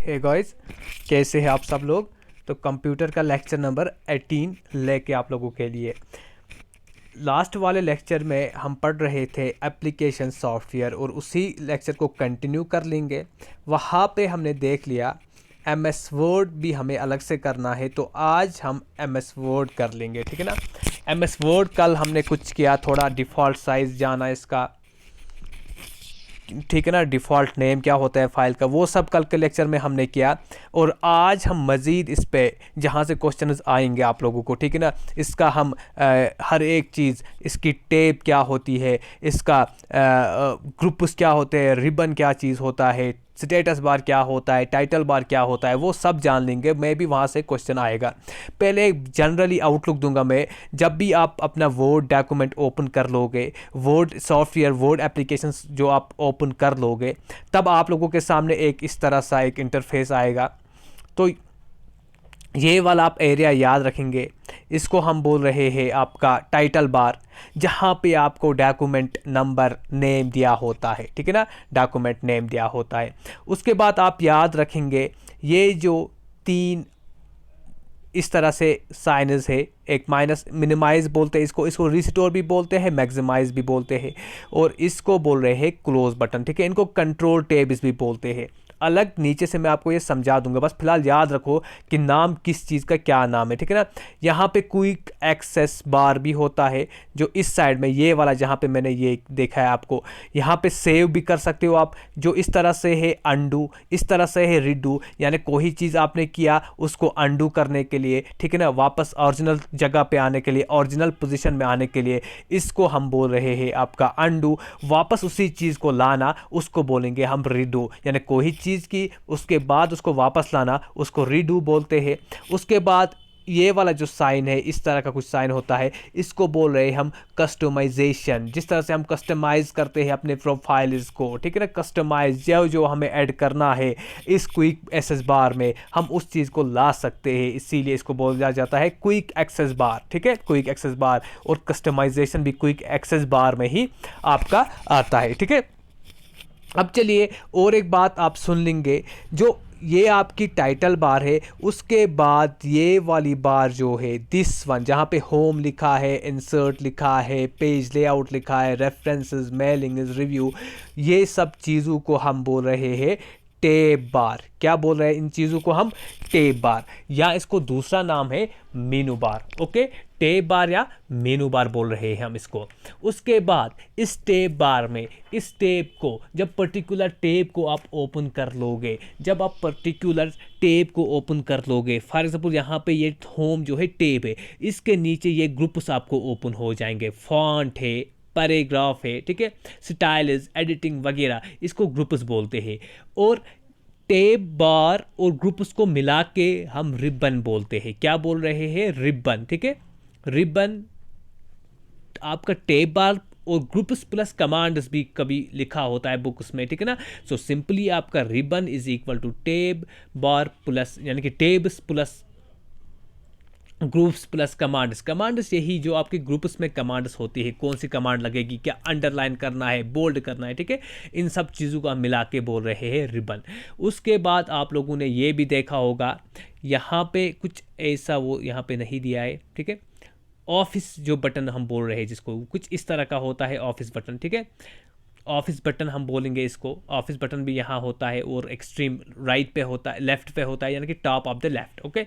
Hey guys, कैसे हैं आप सब लोग। तो कंप्यूटर का लेक्चर नंबर 18 लेके आप लोगों के लिए। लास्ट वाले लेक्चर में हम पढ़ रहे थे एप्लीकेशन सॉफ्टवेयर और उसी लेक्चर को कंटिन्यू कर लेंगे। वहाँ पे हमने देख लिया एमएस वर्ड भी हमें अलग से करना है, तो आज हम एमएस वर्ड कर लेंगे, ठीक है ना। एमएस वर्ड कल हमने कुछ किया, थोड़ा डिफ़ॉल्ट साइज़ जाना इसका, ठीक है ना, डिफ़ॉल्ट नेम क्या होता है फ़ाइल का, वो सब कल के लेक्चर में हमने किया। और आज हम मज़ीद इस पे जहाँ से क्वेश्चंस आएंगे आप लोगों को, ठीक है ना, इसका हम हर एक चीज़, इसकी टेप क्या होती है, इसका ग्रुप्स क्या होते हैं, रिबन क्या चीज़ होता है, स्टेटस बार क्या होता है, टाइटल बार क्या होता है, वो सब जान लेंगे। मैं भी वहाँ से क्वेश्चन आएगा। पहले जनरली आउटलुक दूंगा मैं। जब भी आप अपना वर्ड डॉक्यूमेंट ओपन कर लोगे, वर्ड सॉफ्टवेयर, वर्ड एप्लीकेशंस जो आप ओपन कर लोगे, तब आप लोगों के सामने एक इस तरह सा एक इंटरफेस आएगा। तो ये वाला आप एरिया याद रखेंगे, इसको हम बोल रहे हैं आपका टाइटल बार, जहाँ पे आपको डॉक्यूमेंट नंबर नेम दिया होता है, ठीक है ना, डॉक्यूमेंट नेम दिया होता है। उसके बाद आप याद रखेंगे ये जो तीन इस तरह से साइनस है, एक माइनस, मिनिमाइज बोलते हैं इसको, इसको रिस्टोर भी बोलते हैं, मैक्सिमाइज भी बोलते हैं, और इसको बोल रहे हैं क्लोज बटन, ठीक है। इनको कंट्रोल टैब्स भी बोलते हैं। अलग नीचे से मैं आपको ये समझा दूंगा, बस फिलहाल याद रखो कि नाम किस चीज़ का क्या नाम है, ठीक है ना। यहाँ पे क्विक एक्सेस बार भी होता है, जो इस साइड में ये वाला जहाँ पे मैंने ये देखा है आपको, यहाँ पे सेव भी कर सकते हो आप, जो इस तरह से है अंडू, इस तरह से है रिडू, यानी कोई चीज़ आपने किया उसको अंडू करने के लिए, ठीक है ना, वापस ओरिजिनल जगह पे आने के लिए, ओरिजिनल पोजीशन में आने के लिए, इसको हम बोल रहे हैं आपका अंडू। वापस उसी चीज़ को लाना, उसको बोलेंगे हम रिडू, यानी कोई चीज़ की उसके बाद उसको वापस लाना, उसको रीडू बोलते हैं। उसके बाद ये वाला जो साइन है, इस तरह का कुछ साइन होता है, इसको बोल रहे हैं हम कस्टमाइजेशन। जिस तरह से हम कस्टमाइज करते हैं अपने प्रोफाइल्स को, ठीक है ना, कस्टमाइज जो जो हमें ऐड करना है इस क्विक एक्सेस बार में, हम उस चीज़ को ला सकते हैं, इसीलिए इसको बोला जाता है क्विक एक्सेस बार, ठीक है, क्विक एक्सेस बार। और कस्टमाइजेशन भी क्विक एक्सेस बार में ही आपका आता है, ठीक है। अब चलिए और एक बात आप सुन लेंगे, जो ये आपकी टाइटल बार है, उसके बाद ये वाली बार जो है दिस वन, जहाँ पे होम लिखा है, इंसर्ट लिखा है, पेज लेआउट लिखा है, रेफरेंसेस, मेलिंग, रिव्यू, ये सब चीज़ों को हम बोल रहे हैं टैब बार। क्या बोल रहे हैं इन चीज़ों को हम? टैब बार, या इसको दूसरा नाम है मेनू बार। ओके, टैब बार या मेनू बार बोल रहे हैं हम इसको। उसके बाद इस टैब बार में, इस टैब को, जब पर्टिकुलर टैब को आप ओपन कर लोगे, जब आप पर्टिकुलर टैब को ओपन कर लोगे, फॉर एग्जांपल यहाँ पे ये होम जो है टैब है, इसके नीचे ये ग्रुप्स आपको ओपन हो जाएंगे, फॉन्ट है, पैराग्राफ है, ठीक है, स्टाइल्स, एडिटिंग वगैरह, इसको ग्रुप्स बोलते हैं। और टैब बार और ग्रुप्स को मिला के हम रिबन बोलते हैं। क्या बोल रहे हैं? रिबन, ठीक है। रिबन आपका टैब बार और ग्रुप्स प्लस कमांड्स भी कभी लिखा होता है बुक्स में, ठीक है ना। सो सिंपली आपका ribbon is equal to tab bar plus, यानी कि tabs plus groups plus commands. Commands यही जो आपके ग्रुप्स में कमांड्स होती है, कौन सी कमांड लगेगी, क्या अंडरलाइन करना है, बोल्ड करना है, ठीक है, इन सब चीज़ों को हम मिला के बोल रहे हैं रिबन। उसके बाद आप लोगों ने ये भी देखा होगा, यहाँ पे कुछ ऐसा वो यहाँ पे नहीं दिया है, ठीक है, ऑफिस जो बटन हम बोल रहे हैं जिसको, कुछ इस तरह का होता है ऑफिस बटन, ठीक है, ऑफिस बटन हम बोलेंगे इसको। ऑफिस बटन भी यहाँ होता है और एक्सट्रीम राइट पे होता है, लेफ्ट पे होता है, यानी कि top of the left. Okay,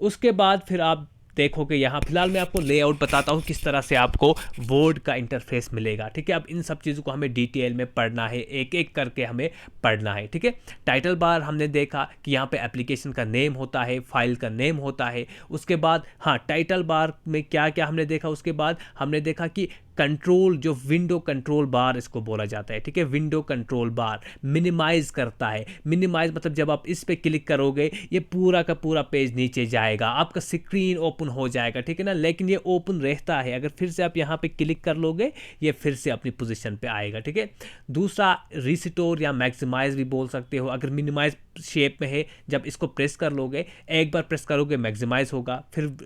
उसके बाद फिर आप देखोगे यहाँ, फिलहाल मैं आपको लेआउट बताता हूँ किस तरह से आपको वर्ड का इंटरफेस मिलेगा, ठीक है। अब इन सब चीज़ों को हमें डिटेल में पढ़ना है, एक एक करके हमें पढ़ना है, ठीक है। टाइटल बार हमने देखा कि यहाँ पे एप्लीकेशन का नेम होता है, फाइल का नेम होता है। उसके बाद हाँ, टाइटल बार में क्या क्या हमने देखा, उसके बाद हमने देखा कि कंट्रोल, जो विंडो कंट्रोल बार इसको बोला जाता है, ठीक है, विंडो कंट्रोल बार मिनिमाइज करता है। मिनिमाइज मतलब जब आप इस पे क्लिक करोगे ये पूरा का पूरा पेज नीचे जाएगा, आपका स्क्रीन ओपन हो जाएगा, ठीक है ना, लेकिन ये ओपन रहता है, अगर फिर से आप यहाँ पे क्लिक कर लोगे ये फिर से अपनी पोजीशन पे आएगा, ठीक है। दूसरा रिस्टोर या मैक्सिमाइज भी बोल सकते हो। अगर मिनिमाइज शेप में है, जब इसको प्रेस कर लोगे, एक बार प्रेस करोगे मैक्सिमाइज होगा, फिर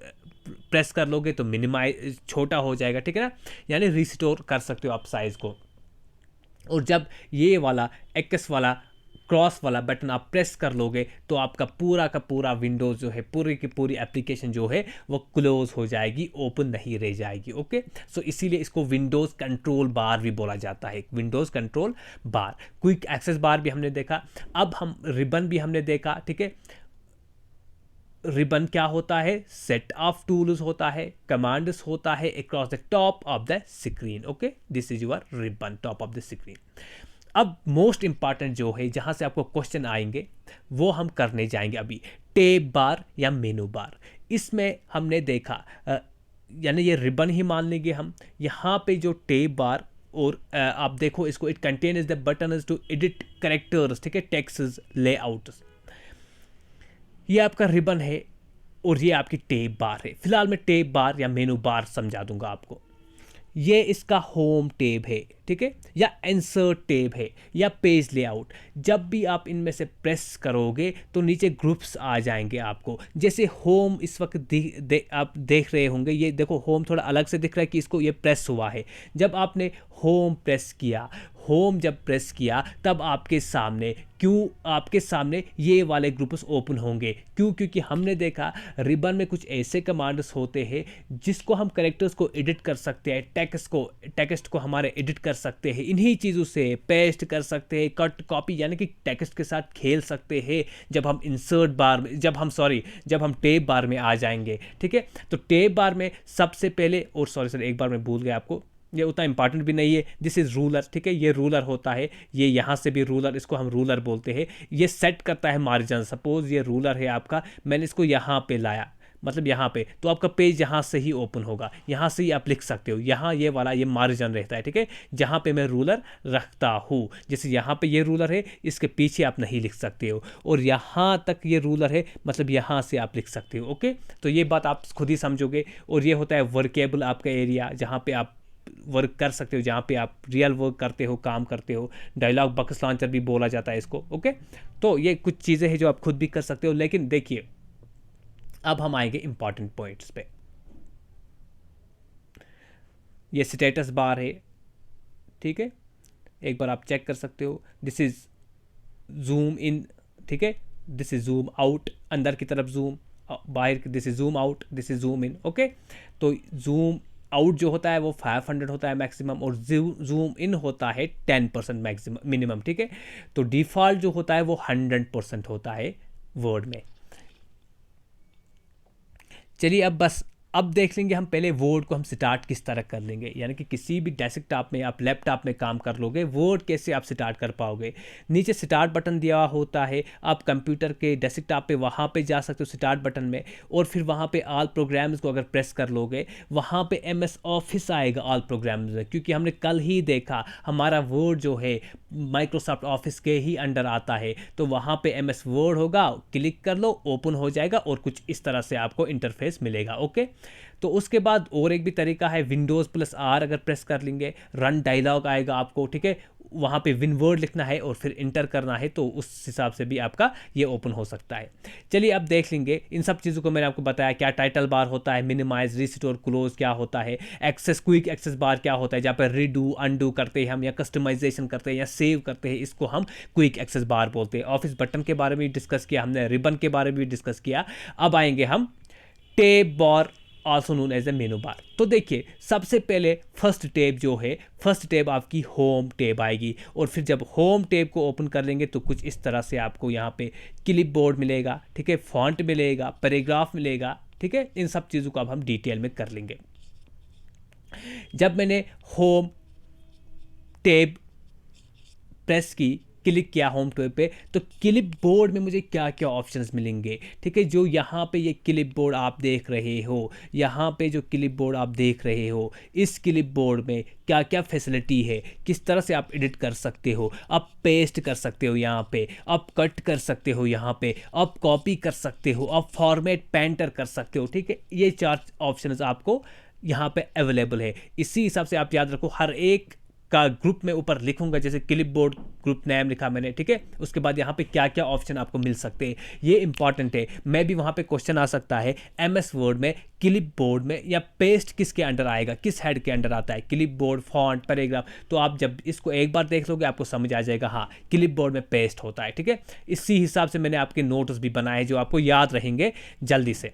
प्रेस कर लोगे तो मिनिमाइज छोटा हो जाएगा, ठीक है ना, यानी रिस्टोर कर सकते हो आप साइज को। और जब ये वाला एक्स वाला क्रॉस वाला बटन आप प्रेस कर लोगे तो आपका पूरा का पूरा विंडोज़ जो है, पूरी की पूरी एप्लीकेशन जो है वो क्लोज हो जाएगी, ओपन नहीं रह जाएगी। ओके, सो इसीलिए इसको विंडोज़ कंट्रोल बार भी बोला जाता है, विंडोज़ कंट्रोल बार। क्विक एक्सेस बार भी हमने देखा, अब हम रिबन भी हमने देखा। ठीक है, रिबन क्या होता है, सेट ऑफ टूल्स होता है, कमांड्स होता है across the top of the screen. Okay, this is your ribbon, top of the screen. अब मोस्ट इंपॉर्टेंट जो है, जहां से आपको क्वेश्चन आएंगे, वो हम करने जाएंगे अभी, टैब बार या मेनू बार। इसमें हमने देखा यानी ये रिबन ही मान लेंगे हम। यहाँ पे जो टैब बार और आप देखो इसको, it contains the button to edit characters, ठीक है, टेक्स्ट लेआउट्स। ये आपका रिबन है और ये आपकी टैब बार है। फिलहाल मैं टैब बार या मेनू बार समझा दूंगा आपको। ये इसका होम टैब है, ठीक है, या इंसर्ट टैब है, या पेज लेआउट। जब भी आप इनमें से प्रेस करोगे तो नीचे ग्रुप्स आ जाएंगे आपको। जैसे होम इस वक्त आप देख रहे होंगे, ये देखो होम थोड़ा अलग से दिख रहा है कि इसको ये प्रेस हुआ है। जब आपने होम प्रेस किया, होम जब प्रेस किया, तब आपके सामने ये वाले ग्रुप्स ओपन होंगे। क्यों? क्योंकि हमने देखा रिबन में कुछ ऐसे कमांड्स होते हैं जिसको हम कैरेक्टर्स को एडिट कर सकते हैं, टेक्स्ट को हमारे एडिट कर सकते हैं, इन्हीं चीज़ों से पेस्ट कर सकते हैं, कट कॉपी, यानी कि टेक्स्ट के साथ खेल सकते हैं जब हम इंसर्ट बार में, जब हम टैब बार में आ जाएंगे। ठीक है, तो टैब बार में सबसे पहले, और सॉरी एक बार मैं भूल गया आपको, ये उतना इंपॉर्टेंट भी नहीं है, दिस इज़ रूलर। ठीक है, ये रूलर होता है, ये यहाँ से भी रूलर, इसको हम रूलर बोलते हैं। ये सेट करता है मार्जिन। सपोज ये रूलर है आपका, मैंने इसको यहाँ पे लाया, मतलब यहाँ पे, तो आपका पेज यहाँ से ही ओपन होगा, यहाँ से ही आप लिख सकते हो। यहाँ ये वाला ये मार्जिन रहता है, ठीक है, जहाँ पे मैं रूलर रखता हूँ। जैसे यहाँ पे ये रूलर है, इसके पीछे आप नहीं लिख सकते हो, और यहाँ तक ये रूलर है, मतलब यहाँ से आप लिख सकते हो। ओके, तो ये बात आप खुद ही समझोगे। और ये होता है वर्केबल आपका एरिया, जहाँ पे आप वर्क कर सकते हो, जहाँ पे आप रियल वर्क करते हो, काम करते हो। डायलॉग बॉक्स लॉन्चर भी बोला जाता है इसको। ओके, तो ये कुछ चीज़ें हैं जो आप खुद भी कर सकते हो। लेकिन देखिए, अब हम आएंगे इंपॉर्टेंट पॉइंट्स पे। ये स्टेटस बार है, ठीक है, एक बार आप चेक कर सकते हो। दिस इज जूम इन, ठीक है, दिस इज जूम आउट, अंदर की तरफ जूम, बाहर, this is zoom out, this is zoom in. Okay, तो जूम आउट जो होता है वो 500 होता है मैक्सिमम, और जूम इन होता है 10% मैक्सिमम, मिनिमम। ठीक है, तो डिफ़ॉल्ट जो होता है वो 100% होता है वर्ड में। चलिए अब देख लेंगे हम पहले वर्ड को हम स्टार्ट किस तरह कर लेंगे। यानी कि किसी भी डेस्कटॉप में, आप लैपटॉप में काम कर लोगे, वर्ड कैसे आप स्टार्ट कर पाओगे। नीचे स्टार्ट बटन दिया होता है, आप कंप्यूटर के डेस्कटॉप पे वहाँ पे जा सकते हो स्टार्ट बटन में, और फिर वहाँ पे ऑल प्रोग्राम्स को अगर प्रेस कर लोगे, वहाँ पे MS ऑफिस आएगा ऑल प्रोग्राम्स में। क्योंकि हमने कल ही देखा हमारा वर्ड जो है माइक्रोसॉफ्ट ऑफिस के ही अंडर आता है, तो वहाँ पे MS वर्ड होगा, क्लिक कर लो, ओपन हो जाएगा, और कुछ इस तरह से आपको इंटरफेस मिलेगा। ओके, तो उसके बाद और एक भी तरीका है, Windows+R अगर प्रेस कर लेंगे, रन डायलॉग आएगा आपको। ठीक है, वहाँ पे विन वर्ड लिखना है और फिर इंटर करना है, तो उस हिसाब से भी आपका ये ओपन हो सकता है। चलिए अब देख लेंगे इन सब चीज़ों को। मैंने आपको बताया क्या टाइटल बार होता है, मिनिमाइज, रिस्टोर, क्लोज क्या होता है, क्विक एक्सेस बार क्या होता है, जहाँ पर रीडू, अनडू करते हैं हम, या कस्टमाइजेशन करते हैं, या सेव करते हैं, इसको हम क्विक एक्सेस बार बोलते हैं। ऑफिस बटन के बारे में डिस्कस किया हमने, रिबन के बारे में भी डिस्कस किया। अब आएंगे हम tab bar, also known as a menu bar. तो देखिए, सबसे पहले फर्स्ट टैब जो है, फर्स्ट टैब आपकी होम टैब आएगी, और फिर जब होम टैब को ओपन कर लेंगे तो कुछ इस तरह से आपको यहाँ पे क्लिपबोर्ड मिलेगा, ठीक है, फॉन्ट मिलेगा, पैराग्राफ मिलेगा। ठीक है, इन सब चीज़ों को अब हम डिटेल में कर लेंगे। जब मैंने होम टैब प्रेस की, क्लिक किया होम टैब पे, तो क्लिप बोर्ड में मुझे क्या क्या ऑप्शंस मिलेंगे। ठीक है, जो यहाँ पे ये क्लिप बोर्ड आप देख रहे हो, यहाँ पे जो क्लिप बोर्ड आप देख रहे हो, इस क्लिप बोर्ड में क्या क्या फैसिलिटी है, किस तरह से आप एडिट कर सकते हो, आप पेस्ट कर सकते हो यहाँ पे, आप कट कर सकते हो यहाँ पे, आप कॉपी कर सकते हो, आप फॉर्मेट पेंटर कर सकते हो। ठीक है, ये 4 ऑप्शंस आपको यहाँ पे अवेलेबल है। इसी हिसाब से आप याद रखो, हर एक का ग्रुप में ऊपर लिखूंगा, जैसे क्लिपबोर्ड ग्रुप नेम लिखा मैंने, ठीक है। उसके बाद यहाँ पे क्या क्या ऑप्शन आपको मिल सकते हैं, ये इंपॉर्टेंट है। मैं भी वहाँ पे क्वेश्चन आ सकता है एमएस वर्ड में क्लिपबोर्ड में या पेस्ट किसके अंडर आएगा, किस हेड के अंडर आता है, क्लिपबोर्ड, फॉन्ट, पैराग्राफ। तो आप जब इसको एक बार देख लोगे आपको समझ आ जाएगा, हाँ क्लिपबोर्ड में पेस्ट होता है, ठीक है। इसी हिसाब से मैंने आपके नोट्स भी बनाए जो आपको याद रहेंगे जल्दी से।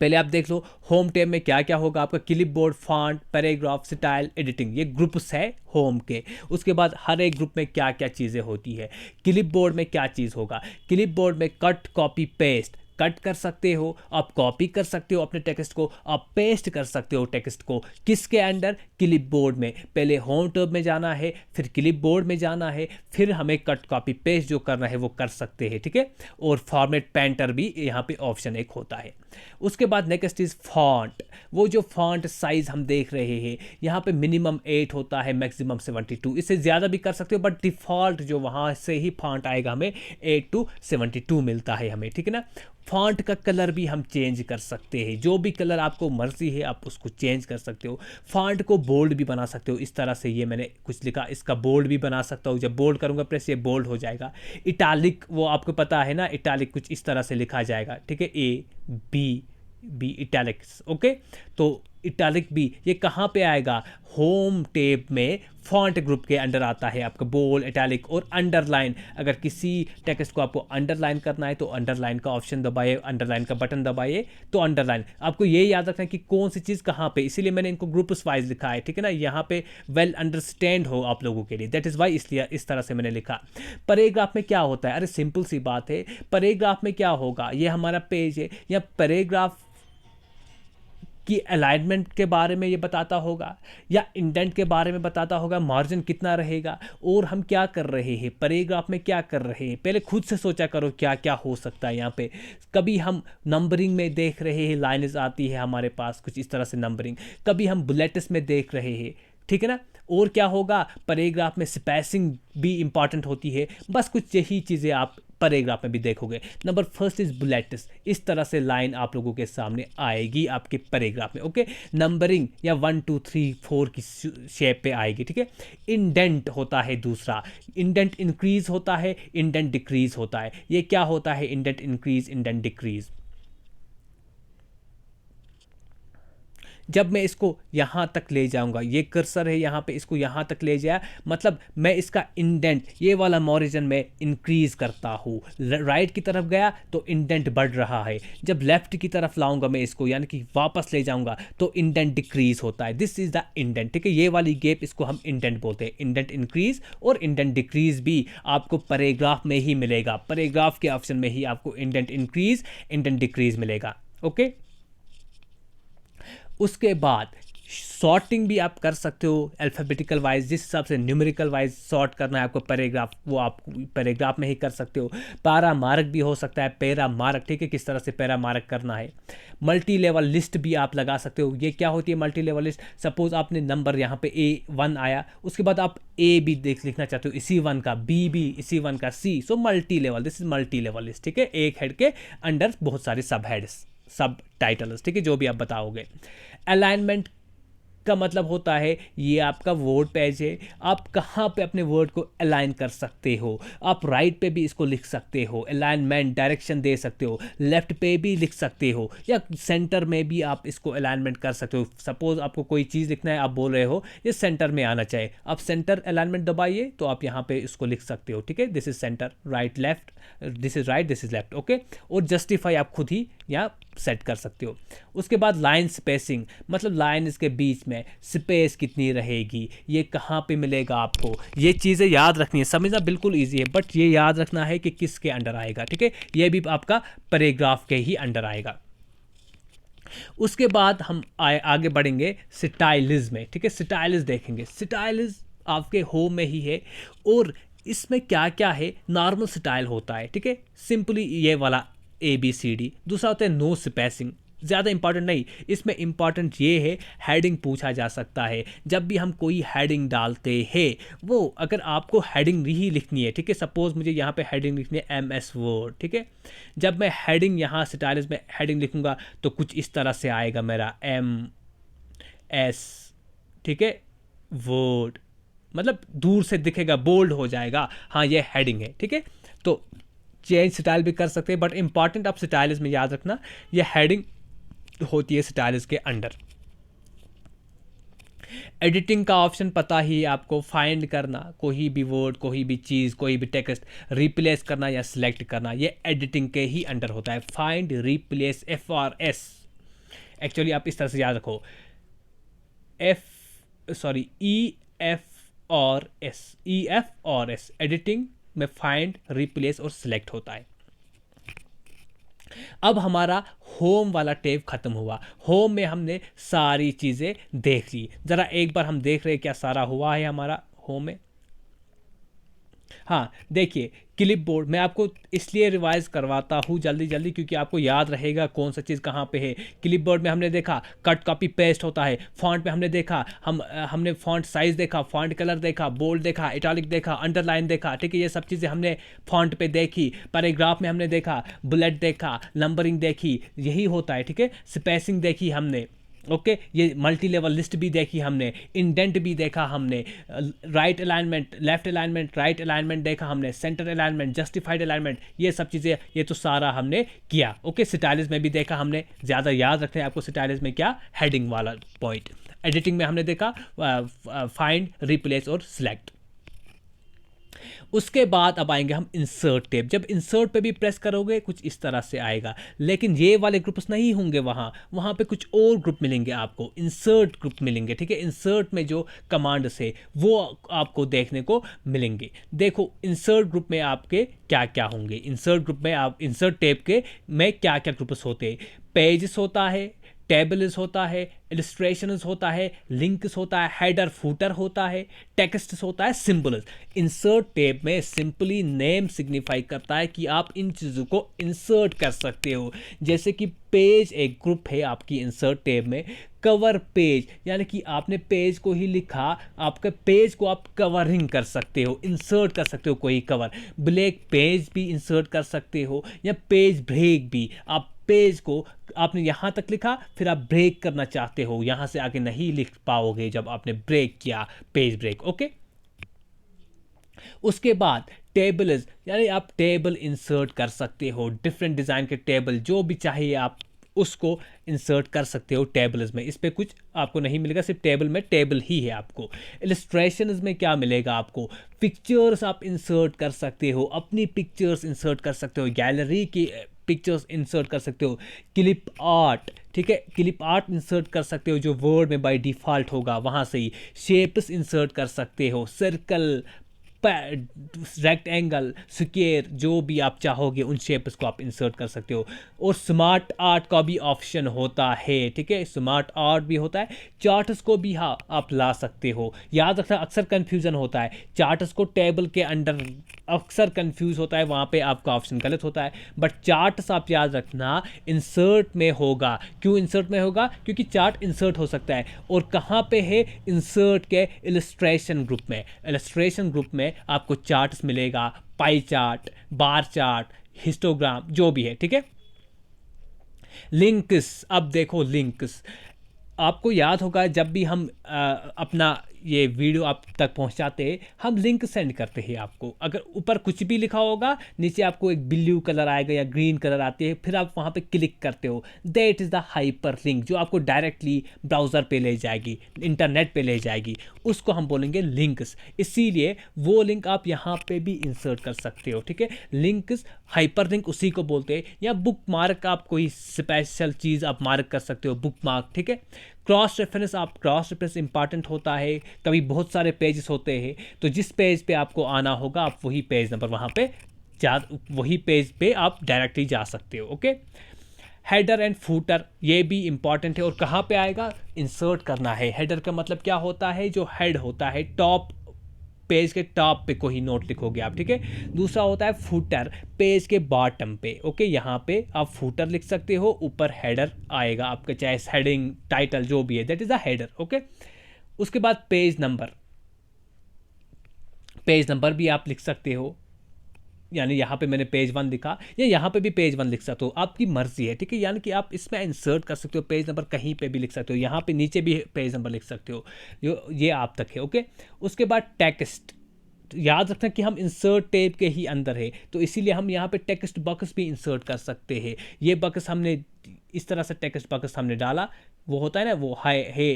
पहले आप देख लो होम टैब में क्या क्या होगा आपका, clipboard, font, paragraph, style, editing, ये ग्रुप्स है होम के। उसके बाद हर एक ग्रुप में क्या क्या चीज़ें होती है। क्लिपबोर्ड में क्या चीज़ होगा, क्लिपबोर्ड में कट, कॉपी, पेस्ट, कट कर सकते हो आप, कॉपी कर सकते हो अपने टेक्स्ट को, आप पेस्ट कर सकते हो टेक्स्ट को, किसके अंडर, क्लिपबोर्ड में। पहले होम टैब में जाना है, फिर क्लिपबोर्ड में जाना है, फिर हमें कट, कॉपी, पेस्ट जो करना है वो कर सकते हैं, ठीक है। और फॉर्मेट पेंटर भी यहाँ पे ऑप्शन एक होता है। उसके बाद नेक्स्ट इज फॉन्ट। वो जो फॉन्ट साइज हम देख रहे हैं यहाँ पे मिनिमम 8 होता है, मैक्सिमम 72, इससे ज़्यादा भी कर सकते हो, बट डिफ़ॉल्ट जो वहाँ से ही फॉन्ट आएगा हमें 8 to 72 मिलता है हमें, ठीक है ना। फॉन्ट का कलर भी हम चेंज कर सकते हैं, जो भी कलर आपको मर्जी है आप उसको चेंज कर सकते हो। फॉन्ट को बोल्ड भी बना सकते हो, इस तरह से ये मैंने कुछ लिखा, इसका बोल्ड भी बना सकता हूँ, जब बोल्ड करूँगा प्रेस ये बोल्ड हो जाएगा। इटालिक वो आपको पता है ना, इटालिक कुछ इस तरह से लिखा जाएगा, ठीक है, ए बी इटैलिक्स, ओके। तो इटैलिक भी ये कहाँ पे आएगा, होम टैब में फॉन्ट ग्रुप के अंडर आता है आपका बोल्ड, इटैलिक और अंडरलाइन। अगर किसी टेक्स्ट को आपको अंडरलाइन करना है तो अंडरलाइन का ऑप्शन दबाइए, अंडरलाइन का बटन दबाइए तो अंडरलाइन। आपको ये याद रखना है कि कौन सी चीज़ कहाँ पे, इसीलिए मैंने इनको ग्रुप्स वाइज लिखा है, ठीक है ना, यहाँ पे वेल अंडरस्टैंड हो आप लोगों के लिए, दैट इज़ वाई इसलिए इस तरह से मैंने लिखा। पैराग्राफ में क्या होता है, अरे सिंपल सी बात है, पैराग्राफ में क्या होगा, ये हमारा पेज है, या पैराग्राफ कि अलाइनमेंट के बारे में ये बताता होगा या इंडेंट के बारे में बताता होगा, मार्जिन कितना रहेगा, और हम क्या कर रहे हैं पैराग्राफ में, क्या कर रहे हैं, पहले खुद से सोचा करो क्या क्या हो सकता है यहाँ पे। कभी हम नंबरिंग में देख रहे हैं, लाइन्स आती है हमारे पास कुछ इस तरह से नंबरिंग, कभी हम बुलेट्स में देख रहे हैं, ठीक है ना। और क्या होगा, पैराग्राफ में स्पेसिंग भी इंपॉर्टेंट होती है। बस कुछ यही चीज़ें आप पैराग्राफ में भी देखोगे। नंबर फर्स्ट इज बुलेट्स, इस तरह से लाइन आप लोगों के सामने आएगी आपके पैराग्राफ में, ओके। नंबरिंग या 1 2 3 4 की शेप पे आएगी, ठीक है। इंडेंट होता है दूसरा, इंडेंट इंक्रीज होता है, इंडेंट डिक्रीज होता है। ये क्या होता है, इंडेंट इंक्रीज, इंडेंट डिक्रीज। जब मैं इसको यहाँ तक ले जाऊँगा, ये कर्सर है यहाँ पे, इसको यहाँ तक ले जाया, मतलब मैं इसका इंडेंट ये वाला मार्जिन में इंक्रीज करता हूँ। राइट की तरफ गया तो इंडेंट बढ़ रहा है, जब लेफ्ट की तरफ लाऊंगा मैं इसको, यानी कि वापस ले जाऊँगा तो इंडेंट डिक्रीज होता है। दिस इज़ द इंडेंट, ठीक है। ये वाली गैप इसको हम इंडेंट बोलते हैं। इंडेंट इंक्रीज और इंडेंट डिक्रीज भी आपको पैराग्राफ में ही मिलेगा, पैराग्राफ के ऑप्शन में ही आपको इंडेंट इंक्रीज, इंडेंट डिक्रीज मिलेगा, ओके। उसके बाद सॉर्टिंग भी आप कर सकते हो अल्फ़ाबेटिकल वाइज, जिस हिसाब से न्यूमेरिकल वाइज सॉर्ट करना है आपको पैराग्राफ, वो आप पैराग्राफ में ही कर सकते हो। पैरा मार्क भी हो सकता है, पैरा मार्क, ठीक है, किस तरह से पैरा मार्क करना है। मल्टी लेवल लिस्ट भी आप लगा सकते हो। ये क्या होती है मल्टी लेवल लिस्ट, सपोज आपने नंबर यहाँ पे A1 आया, उसके बाद आप A भी लिखना चाहते हो इसी 1 का, B भी इसी 1 का, C, so multi level, this is multi level list, ठीक है। एक हेड के अंडर बहुत सारे सब हेड्स, सब टाइटल्स, ठीक है, जो भी आप बताओगे। अलाइनमेंट का मतलब होता है ये आपका वर्ड पेज है, आप कहाँ पे अपने वर्ड को अलाइन कर सकते हो। आप राइट पे भी इसको लिख सकते हो, अलाइनमेंट डायरेक्शन दे सकते हो, लेफ्ट पे भी लिख सकते हो, या सेंटर में भी आप इसको अलाइनमेंट कर सकते हो। सपोज आपको कोई चीज़ लिखना है, आप बोल रहे हो ये सेंटर में आना चाहिए, आप सेंटर अलाइनमेंट दबाइए तो आप यहाँ पे इसको लिख सकते हो, ठीक है। This is centre, right left, this is right, this is left, okay. और जस्टिफाई आप खुद ही यहाँ सेट कर सकते हो। उसके बाद लाइन स्पेसिंग, मतलब लाइन इसके बीच में स्पेस कितनी रहेगी, ये कहाँ पे मिलेगा आपको, ये चीज़ें याद रखनी है। समझना बिल्कुल इजी है, बट ये याद रखना है कि किसके अंडर आएगा, ठीक है। ये भी आपका पैराग्राफ के ही अंडर आएगा। उसके बाद हम आगे बढ़ेंगे स्टाइलिज में, ठीक है। स्टाइलिज देखेंगे, स्टाइलिज आपके होम में ही है, और इसमें क्या क्या है, नॉर्मल स्टाइल होता है, ठीक है, सिंपली ये वाला ABCD। दूसरा होता है नो स्पेसिंग, ज़्यादा इंपॉर्टेंट नहीं, इसमें इंपॉर्टेंट ये है हेडिंग पूछा जा सकता है। जब भी हम कोई हेडिंग डालते हैं, वो अगर आपको हेडिंग ही लिखनी है, ठीक है, सपोज मुझे यहाँ पे हेडिंग लिखनी है MS वर्ड, ठीक है। जब मैं हेडिंग यहाँ स्टाइलिश में हेडिंग लिखूँगा तो कुछ इस तरह से आएगा मेरा एस, ठीक है, वर्ड, मतलब दूर से दिखेगा, बोल्ड हो जाएगा, हाँ ये हेडिंग है, ठीक है। तो चेंज स्टाइल भी कर सकते हैं, बट इंपॉर्टेंट आप स्टाइल में याद रखना, ये हेडिंग होती है स्टाइल्स के अंडर। एडिटिंग का ऑप्शन पता ही है आपको, फाइंड करना कोई भी वर्ड, कोई भी चीज़, कोई भी टेक्स्ट रिप्लेस करना या सिलेक्ट करना, ये एडिटिंग के ही अंडर होता है। Find, replace, FRS। एक्चुअली आप इस तरह से याद रखो, EF और S एडिटिंग में फाइंड, रिप्लेस और सिलेक्ट होता है। अब हमारा होम वाला टैब खत्म हुआ। होम में हमने सारी चीज़ें देख ली, ज़रा एक बार हम देख रहे हैं क्या सारा हुआ है हमारा होम में। हाँ देखिए, क्लिप बोर्ड मैं आपको इसलिए रिवाइज करवाता हूँ जल्दी जल्दी, क्योंकि आपको याद रहेगा कौन सा चीज़ कहाँ पे है। क्लिप बोर्ड में हमने देखा कट कॉपी पेस्ट होता है, फॉन्ट में हमने देखा, हमने फॉन्ट साइज़ देखा, फॉन्ट कलर देखा, बोल्ड देखा, इटैलिक देखा, अंडरलाइन देखा, ठीक है, ये सब चीज़ें हमने फॉन्ट पे देखी। पैराग्राफ में हमने देखा, बुलेट देखा, नंबरिंग देखी, यही होता है, ठीक है, स्पेसिंग देखी हमने, ओके, ये मल्टी लेवल लिस्ट भी देखी हमने, इंडेंट भी देखा हमने, right alignment, left alignment, right alignment देखा हमने, सेंटर अलाइनमेंट, जस्टिफाइड अलाइनमेंट, ये सब चीज़ें, ये तो सारा हमने किया। ओके, स्टाइलिश में भी देखा हमने, ज़्यादा याद रखना है आपको स्टाइलिश में क्या, हेडिंग वाला पॉइंट। एडिटिंग में हमने देखा फाइंड, रिप्लेस और सिलेक्ट। उसके बाद अब आएंगे हम इंसर्ट टैब। जब इंसर्ट पे भी प्रेस करोगे कुछ इस तरह से आएगा, लेकिन ये वाले ग्रुप्स नहीं होंगे, वहाँ पे कुछ और ग्रुप मिलेंगे आपको, इंसर्ट ग्रुप मिलेंगे, ठीक है। इंसर्ट में जो कमांड्स है वो आपको देखने को मिलेंगे। देखो इंसर्ट ग्रुप में आपके क्या क्या होंगे, इंसर्ट ग्रुप में आप इंसर्ट टैब के में क्या क्या ग्रुप्स होते हैं, पेजेस होता है, टेबल्स होता है, इलस्ट्रेशंस होता है, लिंक्स होता है, हेडर फूटर होता है, टेक्स्ट होता है, सिंबल्स। इंसर्ट टैब में सिंपली नेम सिग्निफाई करता है कि आप इन चीज़ों को इंसर्ट कर सकते हो। जैसे कि पेज एक ग्रुप है आपकी इंसर्ट टैब में, कवर पेज, यानी कि आपने पेज को ही लिखा, आपके पेज को आप कवरिंग कर सकते हो, इंसर्ट कर सकते हो कोई कवर। ब्लैक पेज भी इंसर्ट कर सकते हो, या पेज ब्रेक भी, आप पेज को आपने यहाँ तक लिखा, फिर आप ब्रेक करना चाहते हो, यहाँ से आगे नहीं लिख पाओगे जब आपने ब्रेक किया, पेज ब्रेक, ओके। उसके बाद टेबल्स, यानी आप टेबल इंसर्ट कर सकते हो, डिफरेंट डिज़ाइन के टेबल जो भी चाहिए आप उसको इंसर्ट कर सकते हो टेबल्स में। इस पर कुछ आपको नहीं मिलेगा, सिर्फ टेबल में टेबल ही है आपको। इलस्ट्रेशंस में क्या मिलेगा आपको, पिक्चर्स आप इंसर्ट कर सकते हो, अपनी पिक्चर्स इंसर्ट कर सकते हो, गैलरी की पिक्चर्स इंसर्ट कर सकते हो, क्लिप आर्ट, ठीक है, क्लिप आर्ट इंसर्ट कर सकते हो जो वर्ड में बाय डिफ़ॉल्ट होगा वहाँ से ही। शेप्स इंसर्ट कर सकते हो, सर्कल, रेक्टेंगल, स्क्वायर, जो भी आप चाहोगे उन शेप्स को आप इंसर्ट कर सकते हो। और स्मार्ट आर्ट का भी ऑप्शन होता है, ठीक है, स्मार्ट आर्ट भी होता है। चार्ट्स को भी हाँ आप ला सकते हो। याद रखना अक्सर कन्फ्यूज़न होता है, चार्ट्स को टेबल के अंडर अक्सर कंफ्यूज होता है, वहाँ पे आपका ऑप्शन गलत होता है, बट चार्ट्स आप याद रखना इंसर्ट में होगा। क्यों इंसर्ट में होगा, क्योंकि चार्ट इंसर्ट हो सकता है, और कहाँ पे है, इंसर्ट के इलस्ट्रेशन ग्रुप में। इलस्ट्रेशन ग्रुप में आपको चार्ट्स मिलेगा, pie chart, bar chart, histogram, जो भी है, ठीक है। लिंक्स, अब देखो लिंक्स, आपको याद होगा जब भी हम अपना ये वीडियो आप तक पहुंचाते हैं, हम लिंक सेंड करते हैं आपको। अगर ऊपर कुछ भी लिखा होगा, नीचे आपको एक ब्लू कलर आएगा या ग्रीन कलर आती है, फिर आप वहाँ पे क्लिक करते हो, that is the hyper link, जो आपको डायरेक्टली ब्राउज़र पे ले जाएगी, इंटरनेट पे ले जाएगी, उसको हम बोलेंगे लिंक्स। इसीलिए वो लिंक आप यहाँ पे भी इंसर्ट कर सकते हो, ठीक है। लिंक्स, हाइपर लिंक उसी को बोलते हैं, या बुक मार्क, आप कोई स्पेशल चीज़ आप मार्क कर सकते हो, बुक मार्क, ठीक है। क्रॉस रेफरेंस, आप क्रॉस रेफरेंस इंपॉर्टेंट होता है, कभी बहुत सारे पेजेस होते हैं, तो जिस पेज पे आपको आना होगा आप वही पेज नंबर वहाँ पे वही पेज पे आप डायरेक्टली जा सकते हो, ओके। हेडर एंड फूटर, ये भी इंपॉर्टेंट है, और कहाँ पे आएगा, इंसर्ट करना है। हेडर का मतलब क्या होता है, जो हेड होता है, टॉप पेज के टॉप पे कोई नोट लिखोगे आप, ठीक है। दूसरा होता है फुटर, पेज के बॉटम पे, ओके, यहाँ पे आप फुटर लिख सकते हो, ऊपर हेडर आएगा आपका, चाहे हेडिंग, टाइटल, जो भी है, that is a header, okay. उसके बाद पेज नंबर, पेज नंबर भी आप लिख सकते हो, यानी यहाँ पे मैंने पेज 1 लिखा, या यहाँ पे भी पेज 1 लिख सकते हो, आपकी मर्जी है, ठीक है। यानी कि आप इसमें इंसर्ट कर सकते हो, पेज नंबर कहीं पे भी लिख सकते हो, यहाँ पे नीचे भी पेज नंबर लिख सकते हो, ये आप तक है, ओके। उसके बाद टेक्स्ट, याद रखना कि हम इंसर्ट टैब के ही अंदर है, तो इसीलिए हम यहाँ पे टेक्स्ट बॉक्स भी इंसर्ट कर सकते हैं। ये बॉक्स हमने इस तरह से टेक्स्ट बॉक्स हमने डाला, वो होता है ना वो हाय हे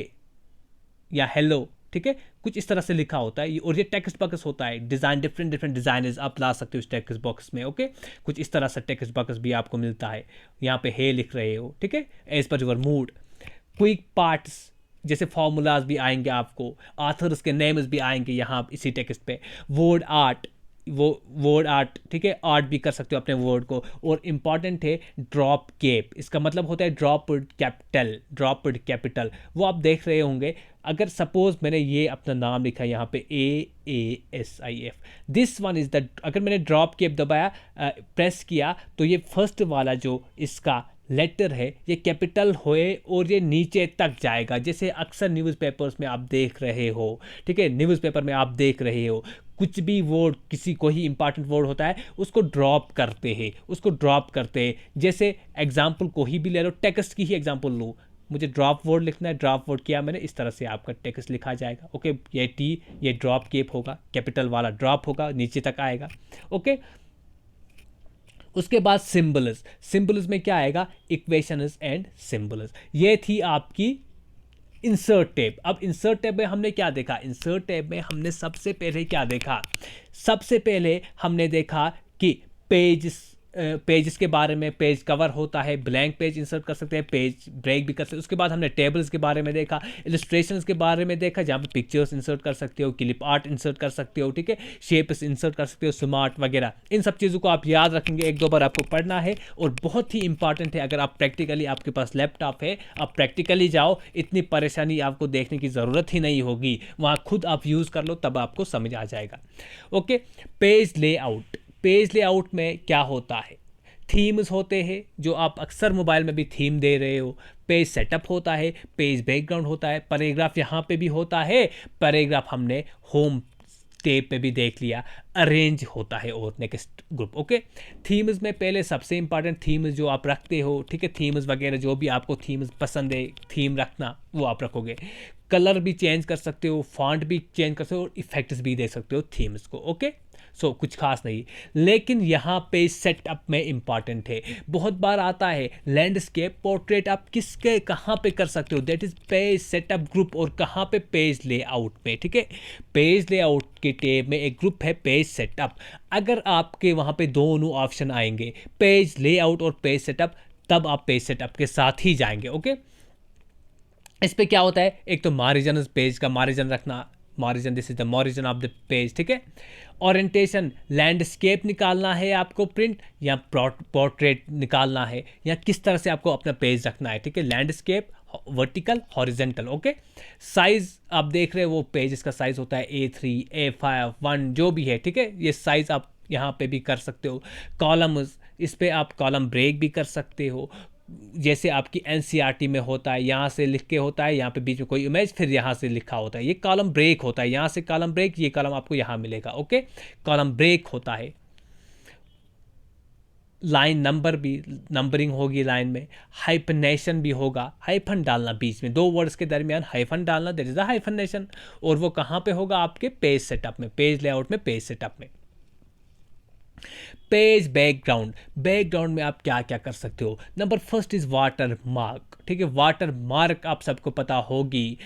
या हेलो, ठीक है, कुछ इस तरह से लिखा होता है। और ये टेक्स्ट बॉक्स होता है, डिज़ाइन डिफरेंट डिफरेंट डिज़ाइन आप ला सकते हो इस टेक्स्ट बॉक्स में, ओके। कुछ इस तरह से टेक्स्ट बॉक्स भी आपको मिलता है, यहाँ पे हे लिख रहे हो, ठीक है, as per your mood. Quick parts, जैसे फॉर्मूलाज भी आएंगे आपको, आथर्स के नेम्स भी आएंगे यहाँ इसी टेक्स्ट पे। वर्ड आर्ट, वो वर्ड आर्ट, ठीक है, आर्ट भी कर सकते हो अपने वर्ड को। और इम्पॉर्टेंट है ड्रॉप केप, इसका मतलब होता है ड्रॉप्ड कैपिटल, ड्रॉप्ड कैपिटल, वो आप देख रहे होंगे। अगर सपोज मैंने ये अपना नाम लिखा है यहाँ पे AASIF, this one is the, अगर मैंने ड्रॉप केप दबाया, प्रेस किया, तो ये फर्स्ट वाला जो इसका लेटर है ये कैपिटल होए और ये नीचे तक जाएगा, जैसे अक्सर न्यूज़पेपर्स में आप देख रहे हो, ठीक है, न्यूज़पेपर में आप देख रहे हो कुछ भी वर्ड, किसी कोई इंपॉर्टेंट वर्ड होता है उसको ड्रॉप करते हैं, उसको ड्रॉप करते हैं। जैसे एग्जाम्पल कोई भी ले लो, टेक्स्ट की ही एग्जाम्पल लो, मुझे ड्रॉप वर्ड लिखना है, ड्रॉप वर्ड किया मैंने, इस तरह से आपका टेक्स्ट लिखा जाएगा, ओके। ये टी, ये ड्रॉप केप होगा, कैपिटल वाला ड्रॉप होगा, नीचे तक आएगा, ओके। उसके बाद सिंबल्स, सिंबल्स में क्या आएगा, इक्वेशंस एंड सिंबल्स। ये थी आपकी इंसर्ट टैब। अब इंसर्ट टैब में हमने क्या देखा, इंसर्ट टैब में हमने सबसे पहले क्या देखा, सबसे पहले हमने देखा कि पेजेस के बारे में, पेज कवर होता है, ब्लैंक पेज इंसर्ट कर सकते हैं, पेज ब्रेक भी कर सकते हैं। उसके बाद हमने टेबल्स के बारे में देखा, इलस्ट्रेशंस के बारे में देखा, जहाँ पे पिक्चर्स इंसर्ट कर सकते हो, क्लिप आर्ट इंसर्ट कर सकते हो, ठीक है, शेप्स इंसर्ट कर सकते हो, स्मार्ट वगैरह। इन सब चीज़ों को आप याद रखेंगे, एक दो बार आपको पढ़ना है, और बहुत ही इंपॉर्टेंट है। अगर आप प्रैक्टिकली, आपके पास लैपटॉप है, आप प्रैक्टिकली जाओ, इतनी परेशानी आपको देखने की ज़रूरत ही नहीं होगी, वहाँ खुद आप यूज़ कर लो, तब आपको समझ आ जाएगा, okay. Page layout, page layout में क्या होता है, थीम्स होते हैं, जो आप अक्सर मोबाइल में भी थीम दे रहे हो। पेज सेटअप होता है, पेज बैकग्राउंड होता है, पैराग्राफ यहाँ पे भी होता है, पैराग्राफ हमने होम टैब पे भी देख लिया, अरेंज होता है और नेक्स्ट ग्रुप, ओके। थीम्स में पहले सबसे इंपॉर्टेंट थीम्स जो आप रखते हो, ठीक है, थीम्स वगैरह जो भी आपको थीम्स पसंद है, थीम रखना वो आप रखोगे। कलर भी चेंज कर सकते हो, फॉन्ट भी चेंज कर सकते हो, और इफेक्ट्स भी दे सकते हो थीम्स को, ओके। सो कुछ खास नहीं, लेकिन यहाँ पे सेटअप में इंपॉर्टेंट है। बहुत बार आता है लैंडस्केप पोर्ट्रेट, आप किसके कहाँ पे कर सकते हो, that is page setup group, और कहाँ पे, पेज लेआउट में, ठीक है। पेज लेआउट के टैब में एक ग्रुप है पेज सेटअप। अगर आपके वहाँ पे दोनों ऑप्शन आएंगे, पेज लेआउट और पेज सेटअप, तब आप पेज सेटअप के साथ ही जाएंगे, ओके। इस पे क्या होता है, एक तो मार्जिन, पेज का मार्जिन रखना, margin, this is the margin of the page, ठीक है। ओरिएंटेशन, लैंडस्केप निकालना है आपको प्रिंट, या पोर्ट्रेट निकालना है, या किस तरह से आपको अपना पेज रखना है, ठीक है। Landscape, vertical, horizontal, okay. Size आप देख रहे हो, वो पेज इसका साइज होता है A3, A5, 1 जो भी है, ठीक है, ये साइज आप यहाँ पे भी कर सकते हो। कॉलम्स, इस पे आप कॉलम ब्रेक भी कर सकते हो, जैसे आपकी NCERT में होता है, यहाँ से लिख के होता है, यहाँ पे बीच में कोई इमेज, फिर यहाँ से लिखा होता है, ये कॉलम ब्रेक होता है, यहाँ से कॉलम ब्रेक, ये कॉलम आपको यहाँ मिलेगा, ओके। कॉलम ब्रेक होता है। लाइन नंबर भी, नंबरिंग होगी लाइन में। हाइफनेशन भी होगा, हाइफन डालना बीच में, दो वर्ड्स के दरमियान हाइफन डालना, दैट इज द हाइफनेशन। और वो कहाँ पे होगा, आपके पेज सेटअप में, पेज लेआउट में, पेज सेटअप में। पेज बैकग्राउंड, बैकग्राउंड में आप क्या क्या कर सकते हो। Number first is water mark, ठीक है, वाटर मार्क आप सबको पता होगी,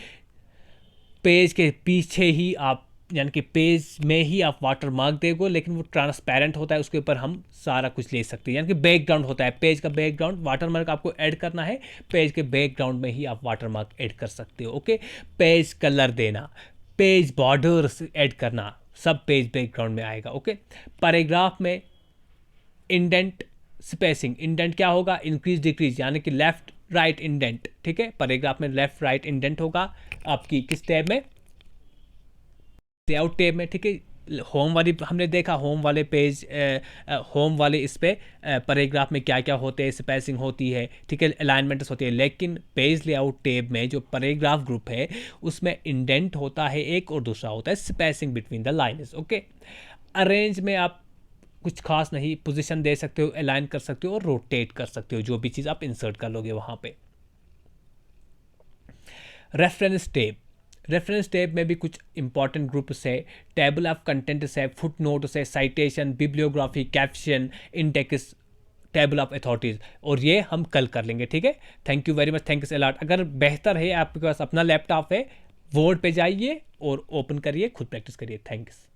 पेज के पीछे ही आप, यानी कि पेज में ही आप वाटर मार्क देगो, लेकिन वो ट्रांसपेरेंट होता है, उसके ऊपर हम सारा कुछ ले सकते हैं, यानी कि बैकग्राउंड होता है, पेज का बैकग्राउंड, वाटर मार्क आपको ऐड करना है, पेज के बैकग्राउंड में ही आप वाटर मार्क ऐड कर सकते हो, ओके। पेज कलर देना, पेज बॉर्डर्स ऐड करना, सब पेज बैकग्राउंड में आएगा, ओके। पैराग्राफ में इंडेंट, स्पेसिंग, इंडेंट क्या होगा, इंक्रीज डिक्रीज, यानी कि लेफ्ट राइट इंडेंट, ठीक है। पैराग्राफ में लेफ्ट राइट इंडेंट होगा आपकी किस टैब में, लेआउट टैब में, ठीक है। होम वाली हमने देखा, होम वाले पेज, होम वाले इस पे पैराग्राफ में क्या क्या होते हैं, स्पेसिंग होती है, ठीक है, अलाइनमेंट्स होती है, लेकिन पेज लेआउट टैब में जो पैराग्राफ ग्रुप है उसमें इंडेंट होता है एक, और दूसरा होता है spacing between the lines, okay. Arrange में आप कुछ खास नहीं, पोजीशन दे सकते हो, अलाइन कर सकते हो और रोटेट कर सकते हो जो भी चीज़ आप इंसर्ट कर लोगे वहाँ पे। रेफरेंस टैब में भी कुछ इंपॉर्टेंट ग्रुप्स है, टेबल ऑफ कंटेंट्स है, फुट नोट्स है, citation, bibliography, caption, index, table of authorities, और ये हम कल कर लेंगे, ठीक है। Thank you very much, thanks a lot. अगर बेहतर है आपके पास अपना लैपटॉप है, वर्ड पे जाइए और ओपन करिए, खुद प्रैक्टिस करिए। थैंक्स।